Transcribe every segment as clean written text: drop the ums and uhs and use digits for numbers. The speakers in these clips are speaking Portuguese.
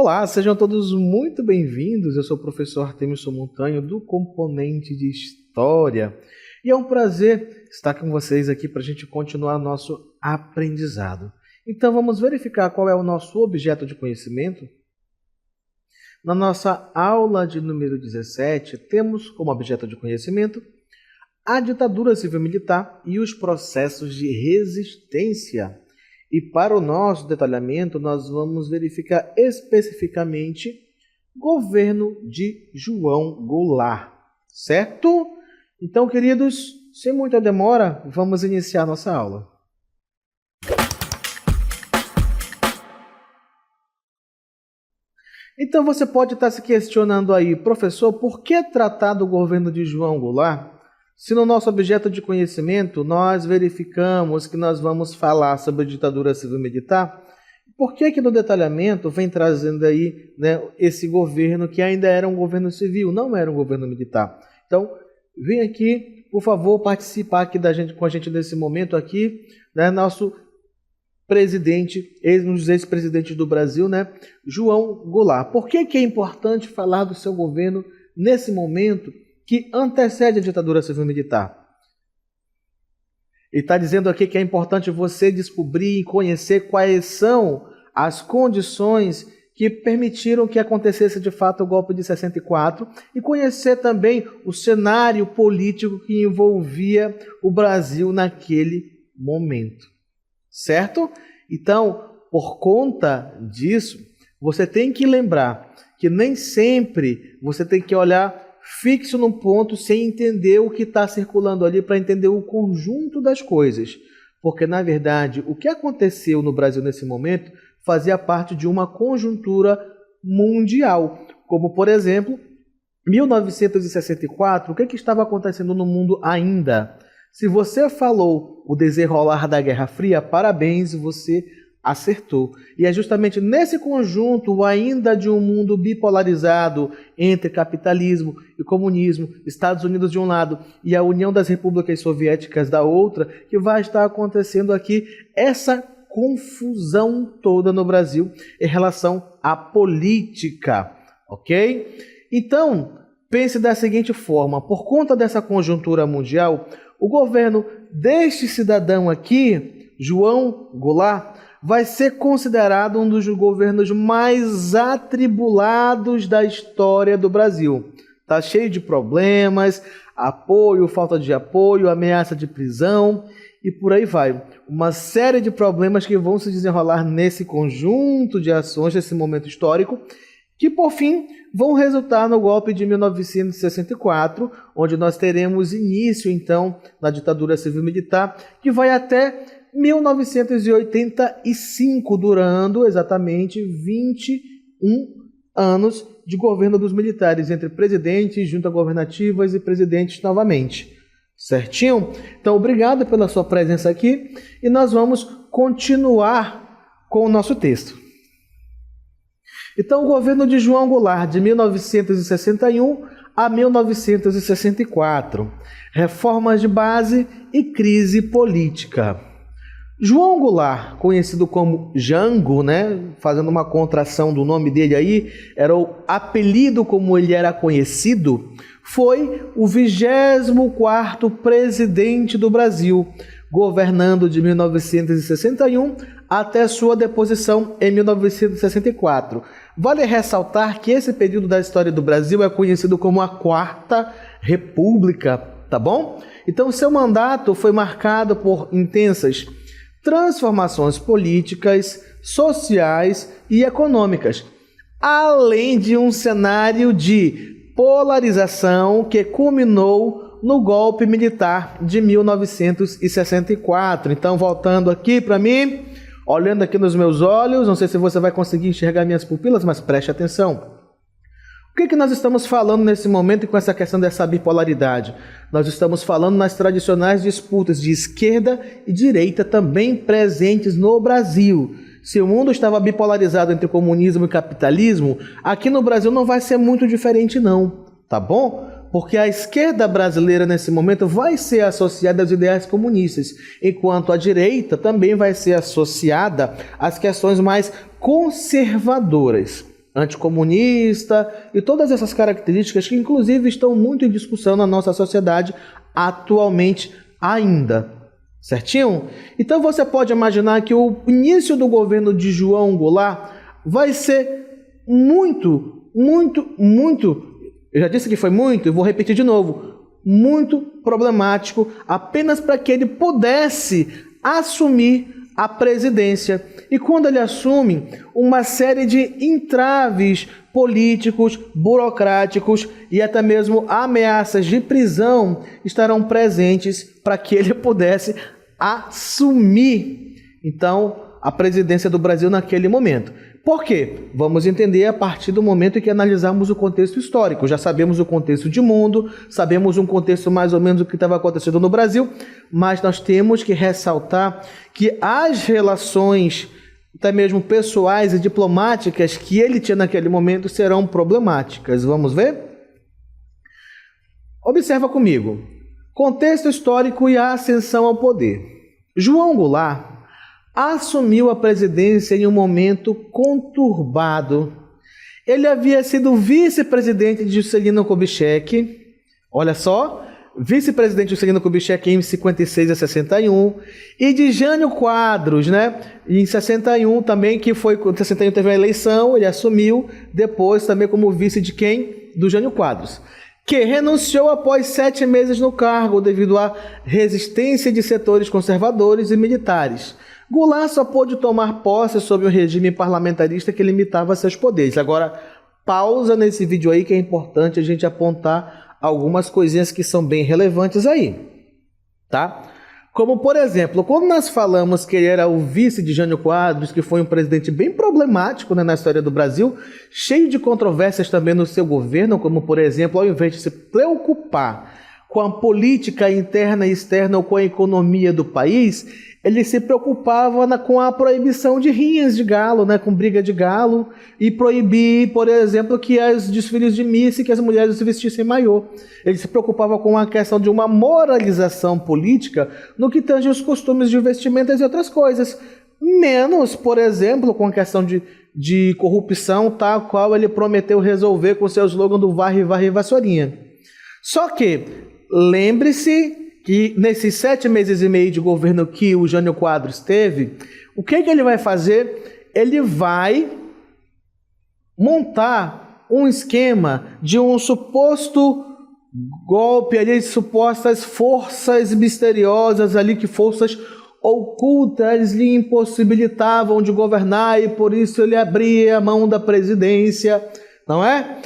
Olá, sejam todos muito bem-vindos. Eu sou o professor Artemilson Montanho, do componente de História. E é um prazer estar com vocês aqui para a gente continuar nosso aprendizado. Então, vamos verificar qual é o nosso objeto de conhecimento. Na nossa aula de número 17, temos como objeto de conhecimento a ditadura civil-militar e os processos de resistência. E para o nosso detalhamento, nós vamos verificar especificamente o governo de João Goulart, certo? Então, queridos, sem muita demora, vamos iniciar nossa aula. Então, você pode estar se questionando aí, professor, por que tratar do governo de João Goulart? Se no nosso objeto de conhecimento nós verificamos que nós vamos falar sobre a ditadura civil-militar, por que no detalhamento vem trazendo aí, esse governo que ainda era um governo civil, não era um governo militar? Então, vem aqui, por favor, participar aqui com a gente nesse momento aqui, nosso presidente, um dos ex-presidentes do Brasil, João Goulart. Por que é importante falar do seu governo nesse momento que antecede a ditadura civil-militar? Ele está dizendo aqui que é importante você descobrir e conhecer quais são as condições que permitiram que acontecesse de fato o golpe de 64 e conhecer também o cenário político que envolvia o Brasil naquele momento. Certo? Então, por conta disso, você tem que lembrar que nem sempre você tem que olhar fixo num ponto sem entender o que está circulando ali para entender o conjunto das coisas. Porque, na verdade, o que aconteceu no Brasil nesse momento fazia parte de uma conjuntura mundial. Como, por exemplo, 1964, o que estava acontecendo no mundo ainda? Se você falou o desenrolar da Guerra Fria, parabéns, você acertou. E é justamente nesse conjunto ainda de um mundo bipolarizado entre capitalismo e comunismo, Estados Unidos de um lado e a União das Repúblicas Soviéticas da outra, que vai estar acontecendo aqui essa confusão toda no Brasil em relação à política, ok? Então, pense da seguinte forma, por conta dessa conjuntura mundial, o governo deste cidadão aqui, João Goulart, vai ser considerado um dos governos mais atribulados da história do Brasil. Está cheio de problemas, apoio, falta de apoio, ameaça de prisão e por aí vai. Uma série de problemas que vão se desenrolar nesse conjunto de ações, nesse momento histórico, que por fim vão resultar no golpe de 1964, onde nós teremos início então na ditadura civil-militar, que vai até 1985, durando exatamente 21 anos de governo dos militares, entre presidentes, juntas governativas e presidentes novamente. Certinho? Então, obrigado pela sua presença aqui e nós vamos continuar com o nosso texto. Então, o governo de João Goulart, de 1961 a 1964. Reformas de base e crise política. João Goulart, conhecido como Jango, fazendo uma contração do nome dele aí, era o apelido como ele era conhecido, foi o 24º presidente do Brasil, governando de 1961 até sua deposição em 1964. Vale ressaltar que esse período da história do Brasil é conhecido como a Quarta República, tá bom? Então, seu mandato foi marcado por intensas transformações políticas, sociais e econômicas, além de um cenário de polarização que culminou no golpe militar de 1964. Então, voltando aqui para mim, olhando aqui nos meus olhos, não sei se você vai conseguir enxergar minhas pupilas, mas preste atenção. O que nós estamos falando nesse momento com essa questão dessa bipolaridade? Nós estamos falando nas tradicionais disputas de esquerda e direita também presentes no Brasil. Se o mundo estava bipolarizado entre comunismo e capitalismo, aqui no Brasil não vai ser muito diferente não, tá bom? Porque a esquerda brasileira nesse momento vai ser associada aos ideais comunistas, enquanto a direita também vai ser associada às questões mais conservadoras. anticomunista e todas essas características que inclusive estão muito em discussão na nossa sociedade atualmente ainda. Certinho? Então você pode imaginar que o início do governo de João Goulart vai ser muito, eu já disse que foi muito, e vou repetir de novo, muito problemático, apenas para que ele pudesse assumir a presidência. E quando ele assume, uma série de entraves políticos, burocráticos e até mesmo ameaças de prisão estarão presentes para que ele pudesse assumir, então, a presidência do Brasil naquele momento. Por quê? Vamos entender a partir do momento em que analisarmos o contexto histórico. Já sabemos o contexto de mundo, sabemos um contexto mais ou menos do que estava acontecendo no Brasil, mas nós temos que ressaltar que as relações, até mesmo pessoais e diplomáticas que ele tinha naquele momento serão problemáticas. Vamos ver? Observa comigo. Contexto histórico e a ascensão ao poder. João Goulart assumiu a presidência em um momento conturbado. Ele havia sido vice-presidente de Juscelino Kubitschek, olha só, vice-presidente de Juscelino Kubitschek em 56 a 61, e de Jânio Quadros, né, em 61 também, que foi, em 61 teve a eleição, ele assumiu, depois também como vice de quem? Do Jânio Quadros, que renunciou após 7 meses no cargo devido à resistência de setores conservadores e militares. Goulart só pôde tomar posse sob um regime parlamentarista que limitava seus poderes. Agora, pausa nesse vídeo aí que é importante a gente apontar algumas coisinhas que são bem relevantes aí, tá? Como, por exemplo, quando nós falamos que ele era o vice de Jânio Quadros, que foi um presidente bem problemático, né, na história do Brasil, cheio de controvérsias também no seu governo, como, por exemplo, ao invés de se preocupar com a política interna e externa ou com a economia do país, ele se preocupava com a proibição de rinhas de galo, né, com briga de galo, e proibir, por exemplo, que os desfiles de missa e que as mulheres se vestissem maiô. Ele se preocupava com a questão de uma moralização política no que tange os costumes de vestimentas e outras coisas. Menos, por exemplo, com a questão de corrupção, tal qual ele prometeu resolver com seu slogan do varre, varre, vassourinha. Só que, lembre-se que nesses 7 meses e meio de governo que o Jânio Quadros teve, o que ele vai fazer? Ele vai montar um esquema de um suposto golpe ali, de supostas forças misteriosas ali, que forças ocultas lhe impossibilitavam de governar e por isso ele abria a mão da presidência, não é?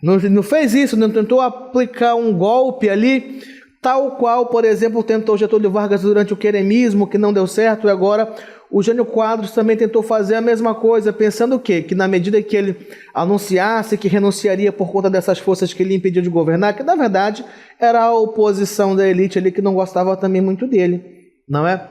Não fez isso, não tentou aplicar um golpe ali, tal qual, por exemplo, tentou Getúlio Vargas durante o queremismo, que não deu certo, e agora o Jânio Quadros também tentou fazer a mesma coisa, pensando o quê? Que na medida que ele anunciasse que renunciaria por conta dessas forças que ele impediu de governar, que na verdade era a oposição da elite ali que não gostava também muito dele, não é?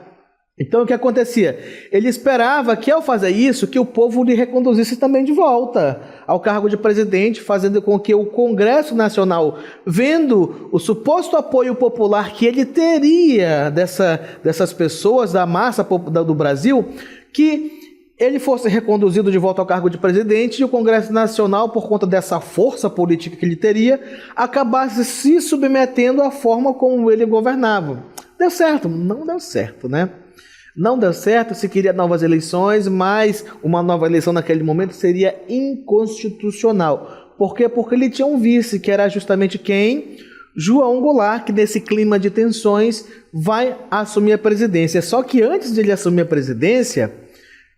Então o que acontecia? Ele esperava que ao fazer isso, que o povo lhe reconduzisse também de volta ao cargo de presidente, fazendo com que o Congresso Nacional, vendo o suposto apoio popular que ele teria dessas pessoas, da massa do Brasil, que ele fosse reconduzido de volta ao cargo de presidente e o Congresso Nacional, por conta dessa força política que ele teria, acabasse se submetendo à forma como ele governava. Deu certo? Não deu certo, né? Não deu certo, se queria novas eleições, mas uma nova eleição naquele momento seria inconstitucional. Por quê? Porque ele tinha um vice, que era justamente quem? João Goulart, que nesse clima de tensões vai assumir a presidência. Só que antes de ele assumir a presidência,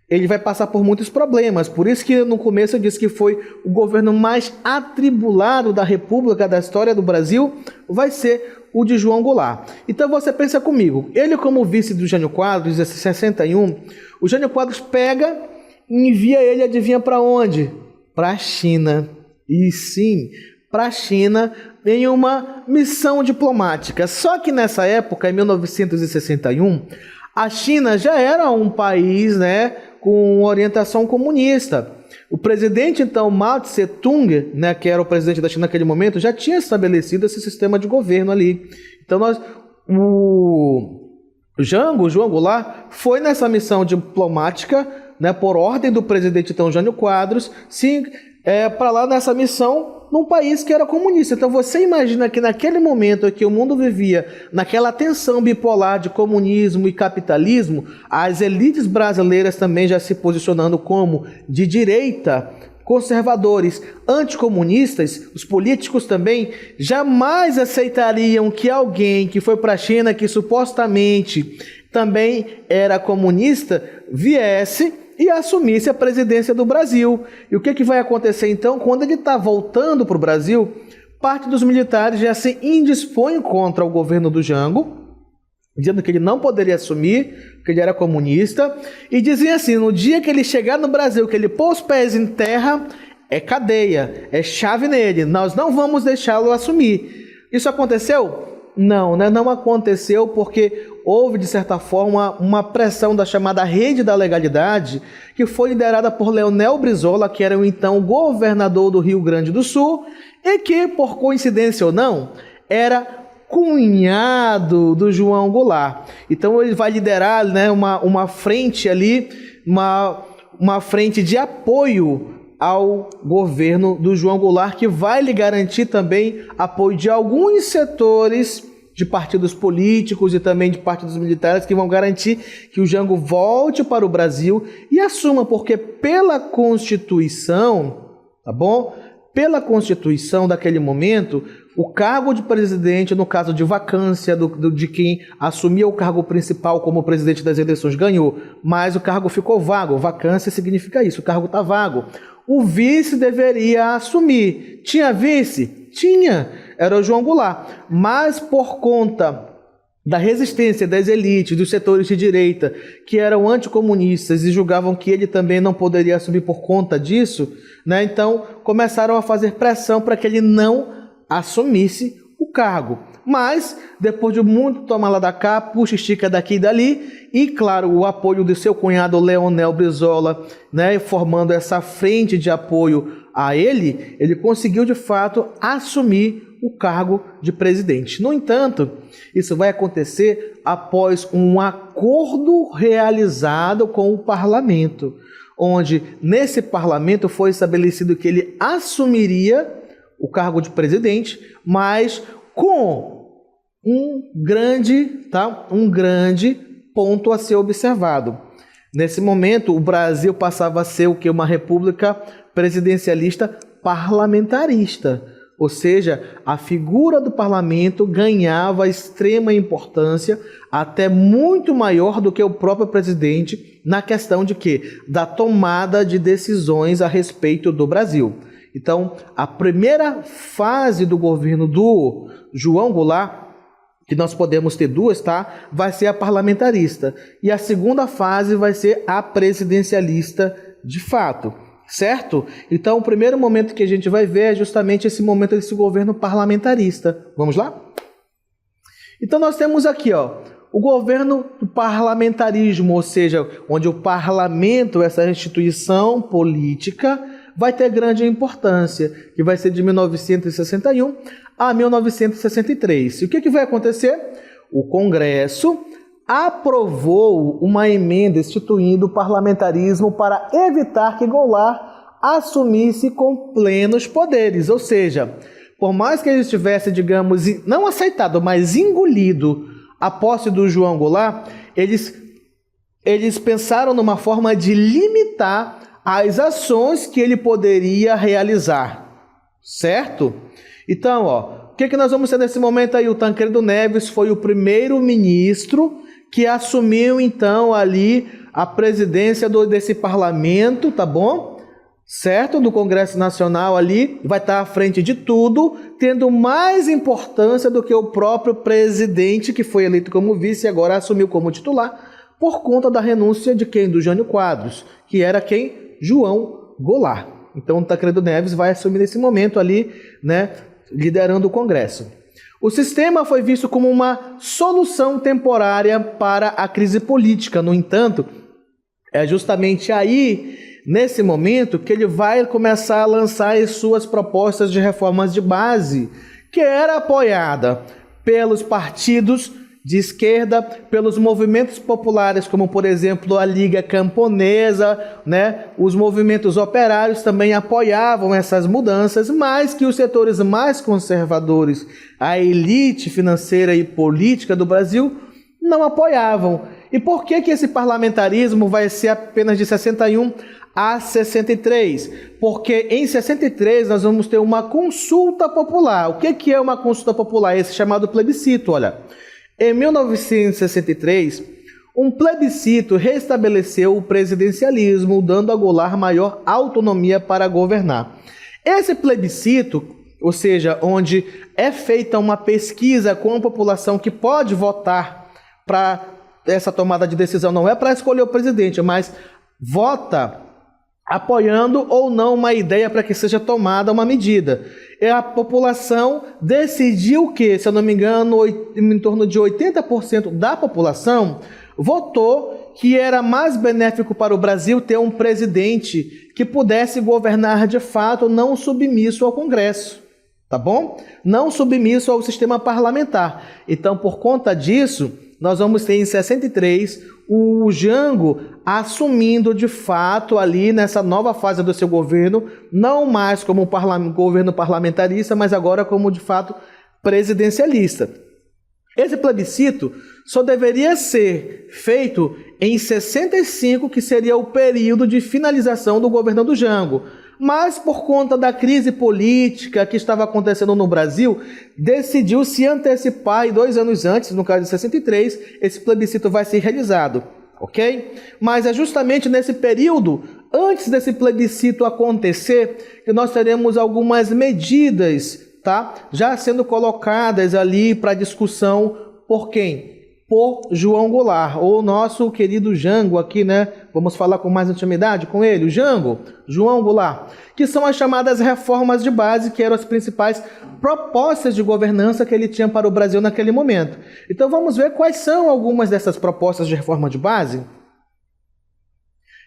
ele vai passar por muitos problemas. Por isso que no começo eu disse que foi o governo mais atribulado da República, da história do Brasil, vai ser o de João Goulart. Então você pensa comigo, ele como vice do Jânio Quadros, em 61, o Jânio Quadros pega e envia ele, adivinha para onde? Para a China. E sim, para a China em uma missão diplomática. Só que nessa época, em 1961, a China já era um país, né, com orientação comunista. O presidente, então, Mao Tse-tung, né, que era o presidente da China naquele momento, já tinha estabelecido esse sistema de governo ali. Então, o João Goulart foi nessa missão diplomática, né, por ordem do presidente, então, Jânio Quadros, se para lá nessa missão num país que era comunista. Então você imagina que naquele momento em que o mundo vivia naquela tensão bipolar de comunismo e capitalismo, as elites brasileiras também já se posicionando como de direita, conservadores, anticomunistas, os políticos também jamais aceitariam que alguém que foi para a China, que supostamente também era comunista, viesse e assumisse a presidência do Brasil. E o que vai acontecer então? Quando ele está voltando para o Brasil, parte dos militares já se indispõem contra o governo do Jango, dizendo que ele não poderia assumir, que ele era comunista, e diziam assim, no dia que ele chegar no Brasil, que ele pôr os pés em terra, é cadeia, é chave nele, nós não vamos deixá-lo assumir. Isso aconteceu? Não, né? Não aconteceu porque houve, de certa forma, uma pressão da chamada Rede da Legalidade, que foi liderada por Leonel Brizola, que era o então governador do Rio Grande do Sul, e que, por coincidência ou não, era cunhado do João Goulart. Então ele vai liderar, né, uma frente ali, uma frente de apoio ao governo do João Goulart, que vai lhe garantir também apoio de alguns setores de partidos políticos e também de partidos militares, que vão garantir que o Jango volte para o Brasil e assuma, porque pela Constituição, tá bom? Pela Constituição daquele momento, o cargo de presidente, no caso de vacância de quem assumia o cargo principal como presidente das eleições, ganhou, mas o cargo ficou vago. Vacância significa isso, o cargo está vago. O vice deveria assumir. Tinha vice? Tinha. Era o João Goulart. Mas por conta da resistência das elites, dos setores de direita, que eram anticomunistas e julgavam que ele também não poderia assumir por conta disso, né? Então começaram a fazer pressão para que ele não assumisse o cargo. Mas, depois de muito tomar lá da cá, puxa, estica daqui e dali, e claro, o apoio do seu cunhado Leonel Brizola, né, formando essa frente de apoio a ele, ele conseguiu de fato assumir o cargo de presidente. No entanto, isso vai acontecer após um acordo realizado com o parlamento, onde nesse parlamento foi estabelecido que ele assumiria o cargo de presidente, mas com um grande ponto a ser observado. Nesse momento, o Brasil passava a ser o que? Uma república presidencialista parlamentarista. Ou seja, a figura do parlamento ganhava extrema importância, até muito maior do que o próprio presidente, na questão de quê? Da tomada de decisões a respeito do Brasil. Então, a primeira fase do governo do João Goulart, que nós podemos ter duas, tá? Vai ser a parlamentarista. E a segunda fase vai ser a presidencialista de fato, certo? Então, o primeiro momento que a gente vai ver é justamente esse momento desse governo parlamentarista. Vamos lá? Então, nós temos aqui, ó, o governo do parlamentarismo, ou seja, onde o parlamento, essa instituição política, vai ter grande importância, que vai ser de 1961 a 1963. E o que vai acontecer? O Congresso aprovou uma emenda instituindo o parlamentarismo para evitar que Goulart assumisse com plenos poderes. Ou seja, por mais que ele estivesse, digamos, não aceitado, mas engolido a posse do João Goulart, eles pensaram numa forma de limitar as ações que ele poderia realizar, certo? Então, ó, o que nós vamos ter nesse momento aí? O Tancredo Neves foi o primeiro ministro que assumiu, então, ali a presidência desse parlamento, tá bom? Certo? Do Congresso Nacional ali, vai estar à frente de tudo, tendo mais importância do que o próprio presidente, que foi eleito como vice e agora assumiu como titular, por conta da renúncia de quem? Do Jânio Quadros, que era quem? João Goulart. Então, o Tancredo Neves vai assumir nesse momento ali, né, liderando o Congresso. O sistema foi visto como uma solução temporária para a crise política. No entanto, é justamente aí, nesse momento, que ele vai começar a lançar as suas propostas de reformas de base, que era apoiada pelos partidos de esquerda, pelos movimentos populares, como por exemplo a Liga Camponesa, né? Os movimentos operários também apoiavam essas mudanças, mas que os setores mais conservadores, a elite financeira e política do Brasil, não apoiavam. E por que esse parlamentarismo vai ser apenas de 61 a 63? Porque em 63 nós vamos ter uma consulta popular. O que é uma consulta popular? Esse chamado plebiscito, olha. Em 1963, um plebiscito restabeleceu o presidencialismo, dando a Goulart maior autonomia para governar. Esse plebiscito, ou seja, onde é feita uma pesquisa com a população que pode votar para essa tomada de decisão, não é para escolher o presidente, mas vota apoiando ou não uma ideia para que seja tomada uma medida. E a população decidiu que, se eu não me engano, em torno de 80% da população votou que era mais benéfico para o Brasil ter um presidente que pudesse governar de fato, não submisso ao Congresso, tá bom? Não submisso ao sistema parlamentar. Então, por conta disso, nós vamos ter em 63 o Jango assumindo de fato ali nessa nova fase do seu governo, não mais como governo parlamentarista, mas agora como de fato presidencialista. Esse plebiscito só deveria ser feito em 65, que seria o período de finalização do governo do Jango. Mas por conta da crise política que estava acontecendo no Brasil, decidiu se antecipar e 2 anos antes, no caso de 63, esse plebiscito vai ser realizado, ok? Mas é justamente nesse período, antes desse plebiscito acontecer, que nós teremos algumas medidas, tá? Já sendo colocadas ali para discussão por quem? Por João Goulart, ou nosso querido Jango aqui, né? Vamos falar com mais intimidade com ele, o Jango, João Goulart, que são as chamadas reformas de base, que eram as principais propostas de governança que ele tinha para o Brasil naquele momento. Então vamos ver quais são algumas dessas propostas de reforma de base.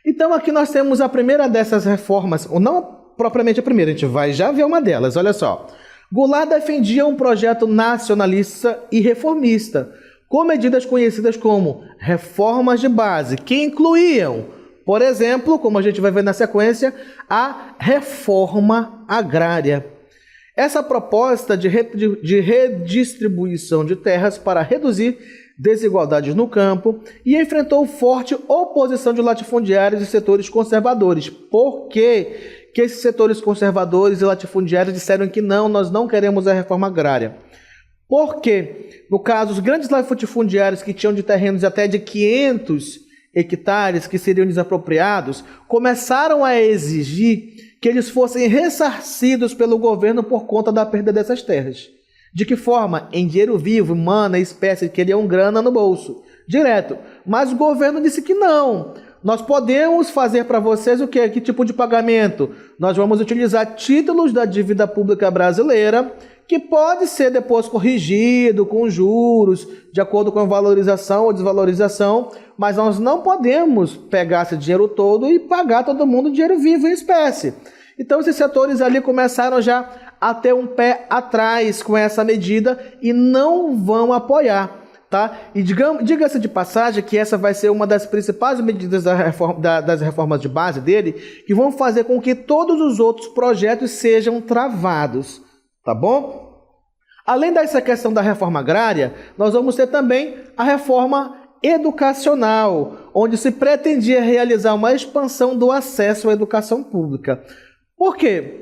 Então aqui nós temos a primeira dessas reformas, ou não propriamente a primeira, a gente vai já ver uma delas, olha só. Goulart defendia um projeto nacionalista e reformista, com medidas conhecidas como reformas de base, que incluíam, por exemplo, como a gente vai ver na sequência, a reforma agrária. Essa proposta de redistribuição de terras para reduzir desigualdades no campo e enfrentou forte oposição de latifundiários e setores conservadores. Por quê? Que esses setores conservadores e latifundiários disseram que não, nós não queremos a reforma agrária. Porque, no caso, os grandes latifundiários que tinham de terrenos até de 500 hectares que seriam desapropriados, começaram a exigir que eles fossem ressarcidos pelo governo por conta da perda dessas terras. De que forma? Em dinheiro vivo, mana, espécie, queriam grana no bolso, direto. Mas o governo disse que não. Nós podemos fazer para vocês o quê? Que tipo de pagamento? Nós vamos utilizar títulos da dívida pública brasileira, que pode ser depois corrigido com juros, de acordo com a valorização ou desvalorização, mas nós não podemos pegar esse dinheiro todo e pagar todo mundo dinheiro vivo em espécie. Então esses setores ali começaram já a ter um pé atrás com essa medida e não vão apoiar. Tá? E diga-se de passagem que essa vai ser uma das principais medidas das reformas de base dele, que vão fazer com que todos os outros projetos sejam travados, tá bom? Além dessa questão da reforma agrária, nós vamos ter também a reforma educacional, onde se pretendia realizar uma expansão do acesso à educação pública. Por quê?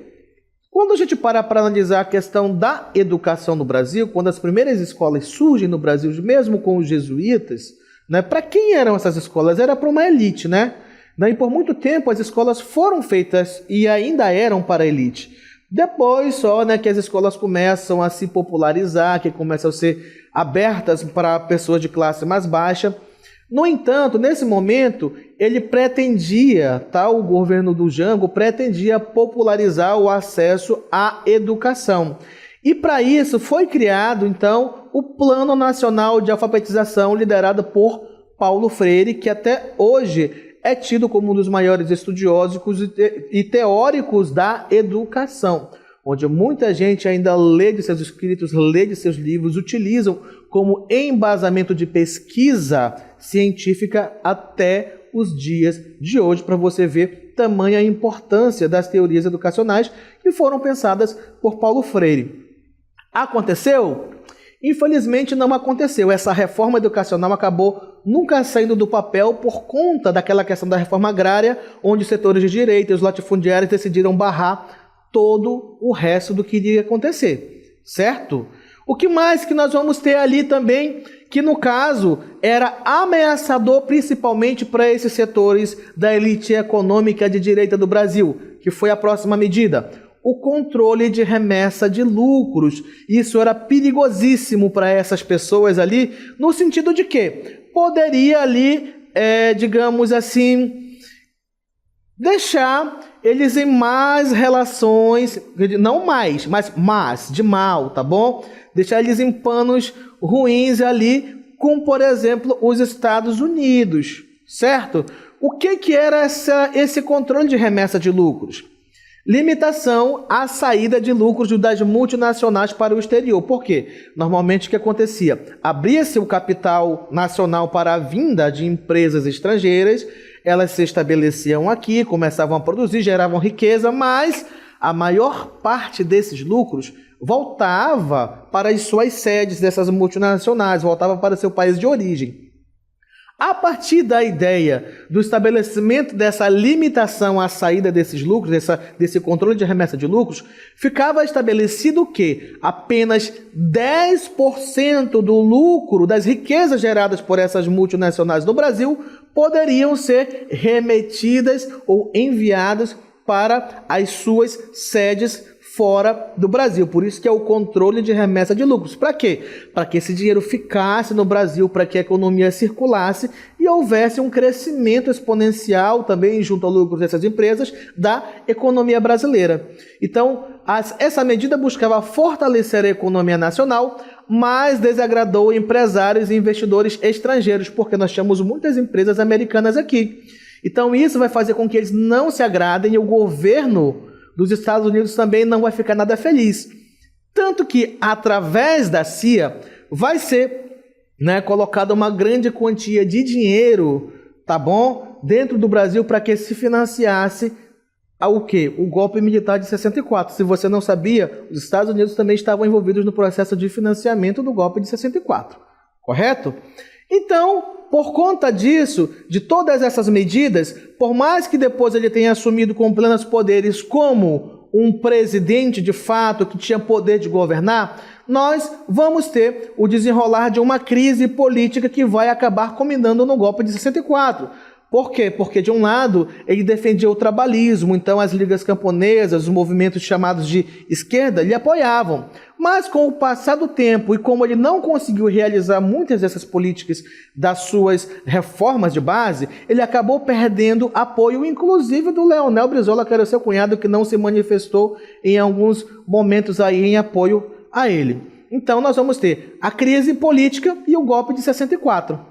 Quando a gente para analisar a questão da educação no Brasil, quando as primeiras escolas surgem no Brasil, mesmo com os jesuítas, né, para quem eram essas escolas? Era para uma elite, né? E por muito tempo as escolas foram feitas e ainda eram para a elite. Depois só, né, que as escolas começam a se popularizar, que começam a ser abertas para pessoas de classe mais baixa. No entanto, nesse momento, ele pretendia, tá, o governo do Jango pretendia popularizar o acesso à educação. E para isso foi criado, então, o Plano Nacional de Alfabetização, liderado por Paulo Freire, que até hoje é tido como um dos maiores estudiosos e teóricos da educação. onde muita gente ainda lê de seus escritos, lê de seus livros, utilizam como embasamento de pesquisa científica até os dias de hoje, para você ver tamanha importância das teorias educacionais que foram pensadas por Paulo Freire. Aconteceu? Infelizmente não aconteceu. Essa reforma educacional acabou nunca saindo do papel por conta daquela questão da reforma agrária, onde os setores de direita e os latifundiários decidiram barrar todo o resto do que iria acontecer, certo? O que mais que nós vamos ter ali também, que no caso era ameaçador principalmente para esses setores da elite econômica de direita do Brasil, que foi a próxima medida, o controle de remessa de lucros. Isso era perigosíssimo para essas pessoas ali, no sentido de que poderia ali, digamos assim, deixar eles em más relações, não mais, mas de mal, tá bom? Deixar eles em panos ruins ali, com, por exemplo, os Estados Unidos, certo? O que era esse controle de remessa de lucros? Limitação à saída de lucros das multinacionais para o exterior. Por quê? Normalmente o que acontecia? Abria-se o capital nacional para a vinda de empresas estrangeiras, elas se estabeleciam aqui, começavam a produzir, geravam riqueza, mas a maior parte desses lucros voltava para as suas sedes dessas multinacionais, voltava para seu país de origem. A partir da ideia do estabelecimento dessa limitação à saída desses lucros, desse controle de remessa de lucros, ficava estabelecido que apenas 10% do lucro, das riquezas geradas por essas multinacionais no Brasil, poderiam ser remetidas ou enviadas para as suas sedes fora do Brasil. Por isso que é o controle de remessa de lucros. Para quê? Para que esse dinheiro ficasse no Brasil, para que a economia circulasse e houvesse um crescimento exponencial também junto ao lucro dessas empresas da economia brasileira. Então, essa medida buscava fortalecer a economia nacional, mas desagradou empresários e investidores estrangeiros, porque nós temos muitas empresas americanas aqui. Então, isso vai fazer com que eles não se agradem e o governo dos Estados Unidos também não vai ficar nada feliz. Tanto que, através da CIA, vai ser colocada uma grande quantia de dinheiro, tá bom? Dentro do Brasil para que se financiasse o quê? O golpe militar de 64. Se você não sabia, os Estados Unidos também estavam envolvidos no processo de financiamento do golpe de 64. Correto? Então, por conta disso, de todas essas medidas, por mais que depois ele tenha assumido com plenos poderes como um presidente de fato que tinha poder de governar, nós vamos ter o desenrolar de uma crise política que vai acabar culminando no golpe de 64. Por quê? Porque, de um lado, ele defendia o trabalhismo, então as ligas camponesas, os movimentos chamados de esquerda, lhe apoiavam. Mas, com o passar do tempo, e como ele não conseguiu realizar muitas dessas políticas das suas reformas de base, ele acabou perdendo apoio, inclusive do Leonel Brizola, que era seu cunhado, que não se manifestou em alguns momentos aí em apoio a ele. Então, nós vamos ter a crise política e o golpe de 64.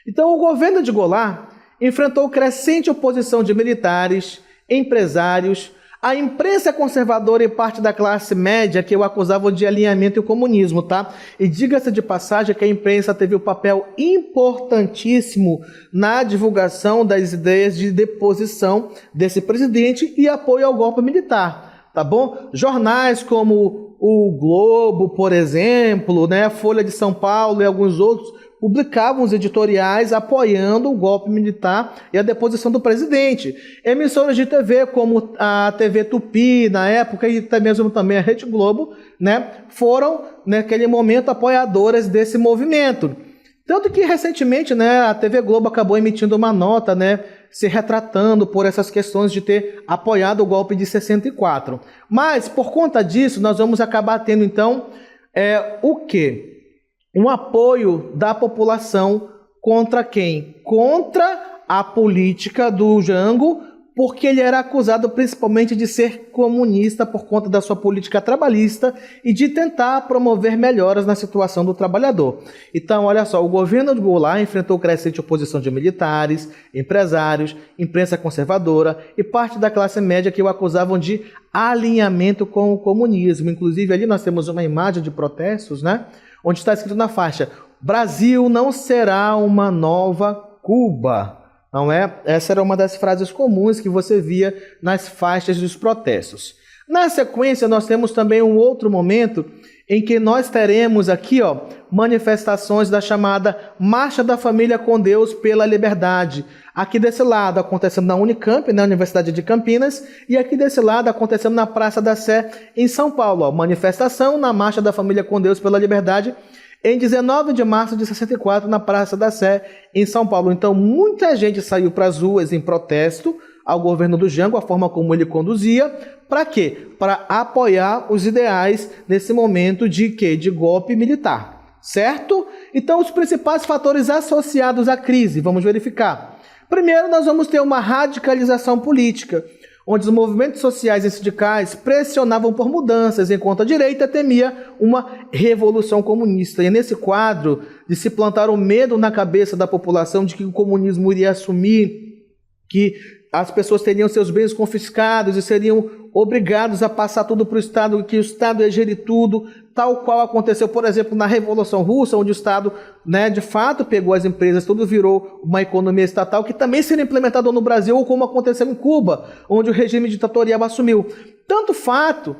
Então, o governo de Goulart enfrentou crescente oposição de militares, empresários, a imprensa conservadora e parte da classe média que o acusavam de alinhamento e comunismo, tá? E diga-se de passagem que a imprensa teve um papel importantíssimo na divulgação das ideias de deposição desse presidente e apoio ao golpe militar, tá bom? Jornais como o Globo, por exemplo, a Folha de São Paulo e alguns outros publicavam os editoriais apoiando o golpe militar e a deposição do presidente. Emissoras de TV, como a TV Tupi, na época, e até mesmo também a Rede Globo, foram, naquele momento, apoiadoras desse movimento. Tanto que, recentemente, a TV Globo acabou emitindo uma nota, se retratando por essas questões de ter apoiado o golpe de 64. Mas, por conta disso, nós vamos acabar tendo, então, o quê? Um apoio da população contra quem? Contra a política do Jango, porque ele era acusado principalmente de ser comunista por conta da sua política trabalhista e de tentar promover melhoras na situação do trabalhador. Então, olha só, o governo de Goulart enfrentou crescente oposição de militares, empresários, imprensa conservadora e parte da classe média que o acusavam de alinhamento com o comunismo. Inclusive, ali nós temos uma imagem de protestos, né? Onde está escrito na faixa: Brasil não será uma nova Cuba. Não é? Essa era uma das frases comuns que você via nas faixas dos protestos. Na sequência, nós temos também um outro momento em que nós teremos aqui, manifestações da chamada Marcha da Família com Deus pela Liberdade. Aqui desse lado acontecendo na Unicamp, na Universidade de Campinas, e aqui desse lado acontecendo na Praça da Sé, em São Paulo. Manifestação na Marcha da Família com Deus pela Liberdade, em 19 de março de 64, na Praça da Sé, em São Paulo. Então, muita gente saiu para as ruas em protesto ao governo do Jango, a forma como ele conduzia. Para quê? Para apoiar os ideais nesse momento de quê? De golpe militar, certo? Então, os principais fatores associados à crise, vamos verificar. Primeiro, nós vamos ter uma radicalização política, onde os movimentos sociais e sindicais pressionavam por mudanças, enquanto a direita temia uma revolução comunista. E é nesse quadro de se plantar o medo na cabeça da população de que o comunismo iria assumir, que as pessoas teriam seus bens confiscados e seriam obrigados a passar tudo para o Estado, que o Estado ia gerir tudo, tal qual aconteceu, por exemplo, na Revolução Russa, onde o Estado, de fato, pegou as empresas, tudo virou uma economia estatal, que também seria implementado no Brasil, ou como aconteceu em Cuba, onde o regime ditatorial assumiu. Tanto fato,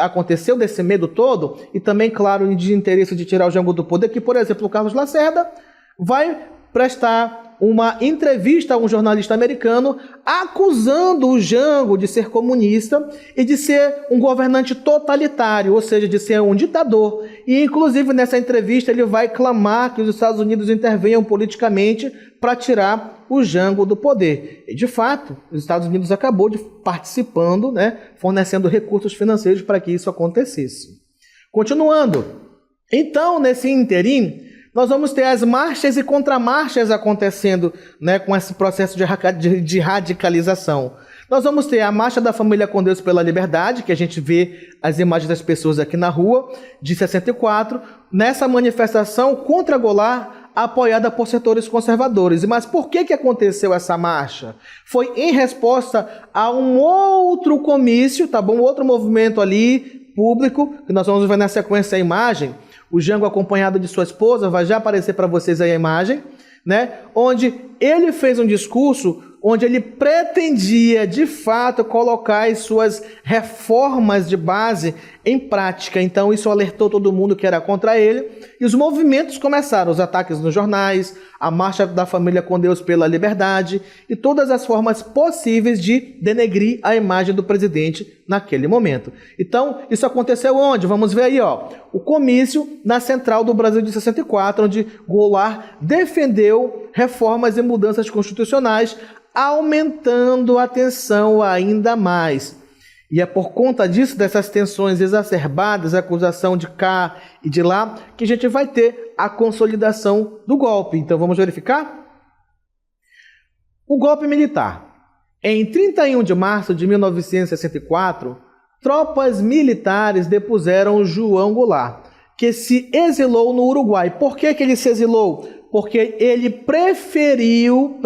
aconteceu desse medo todo, e também, claro, de interesse de tirar o Jango do poder, que, por exemplo, o Carlos Lacerda vai prestar uma entrevista a um jornalista americano acusando o Jango de ser comunista e de ser um governante totalitário, ou seja, de ser um ditador. E, inclusive, nessa entrevista ele vai clamar que os Estados Unidos intervenham politicamente para tirar o Jango do poder. E, de fato, os Estados Unidos acabou participando, fornecendo recursos financeiros para que isso acontecesse. Continuando. Então, nesse interim, nós vamos ter as marchas e contramarchas acontecendo, com esse processo de radicalização. Nós vamos ter a Marcha da Família com Deus pela Liberdade, que a gente vê as imagens das pessoas aqui na rua, de 64, nessa manifestação contra Goulart, apoiada por setores conservadores. Mas por que aconteceu essa marcha? Foi em resposta a um outro comício, outro movimento ali, público, que nós vamos ver na sequência a imagem. O Jango, acompanhado de sua esposa, vai já aparecer para vocês aí a imagem, onde ele fez um discurso onde ele pretendia, de fato, colocar as suas reformas de base em prática. Então, isso alertou todo mundo que era contra ele. E os movimentos começaram, os ataques nos jornais, a Marcha da Família com Deus pela Liberdade e todas as formas possíveis de denegrir a imagem do presidente naquele momento. Então, isso aconteceu onde? Vamos ver aí, o comício na Central do Brasil de 64, onde Goulart defendeu reformas e mudanças constitucionais, aumentando a tensão ainda mais. E é por conta disso, dessas tensões exacerbadas, a acusação de cá e de lá, que a gente vai ter a consolidação do golpe. Então vamos verificar? O golpe militar. Em 31 de março de 1964, tropas militares depuseram João Goulart, que se exilou no Uruguai. Por que ele se exilou? Porque ele preferiu,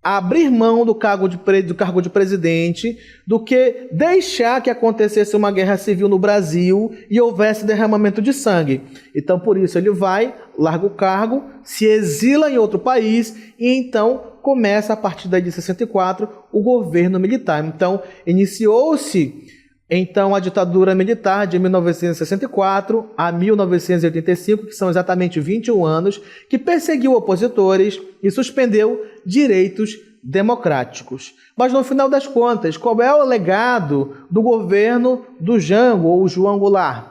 abrir mão do cargo de presidente do que deixar que acontecesse uma guerra civil no Brasil e houvesse derramamento de sangue. Então, por isso, ele vai, larga o cargo, se exila em outro país e então começa, a partir daí de 64, o governo militar. Então, iniciou-se a ditadura militar de 1964 a 1985, que são exatamente 21 anos, que perseguiu opositores e suspendeu direitos democráticos. Mas no final das contas, qual é o legado do governo do Jango ou João Goulart?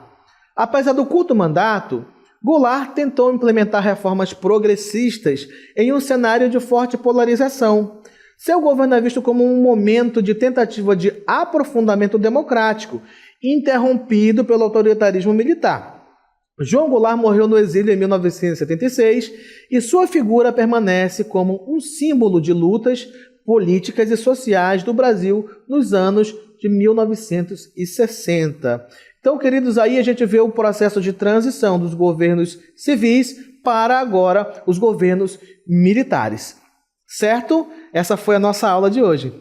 Apesar do curto mandato, Goulart tentou implementar reformas progressistas em um cenário de forte polarização. Seu governo é visto como um momento de tentativa de aprofundamento democrático, interrompido pelo autoritarismo militar. João Goulart morreu no exílio em 1976 e sua figura permanece como um símbolo de lutas políticas e sociais do Brasil nos anos de 1960. Então, queridos, aí a gente vê o processo de transição dos governos civis para agora os governos militares. Certo? Essa foi a nossa aula de hoje.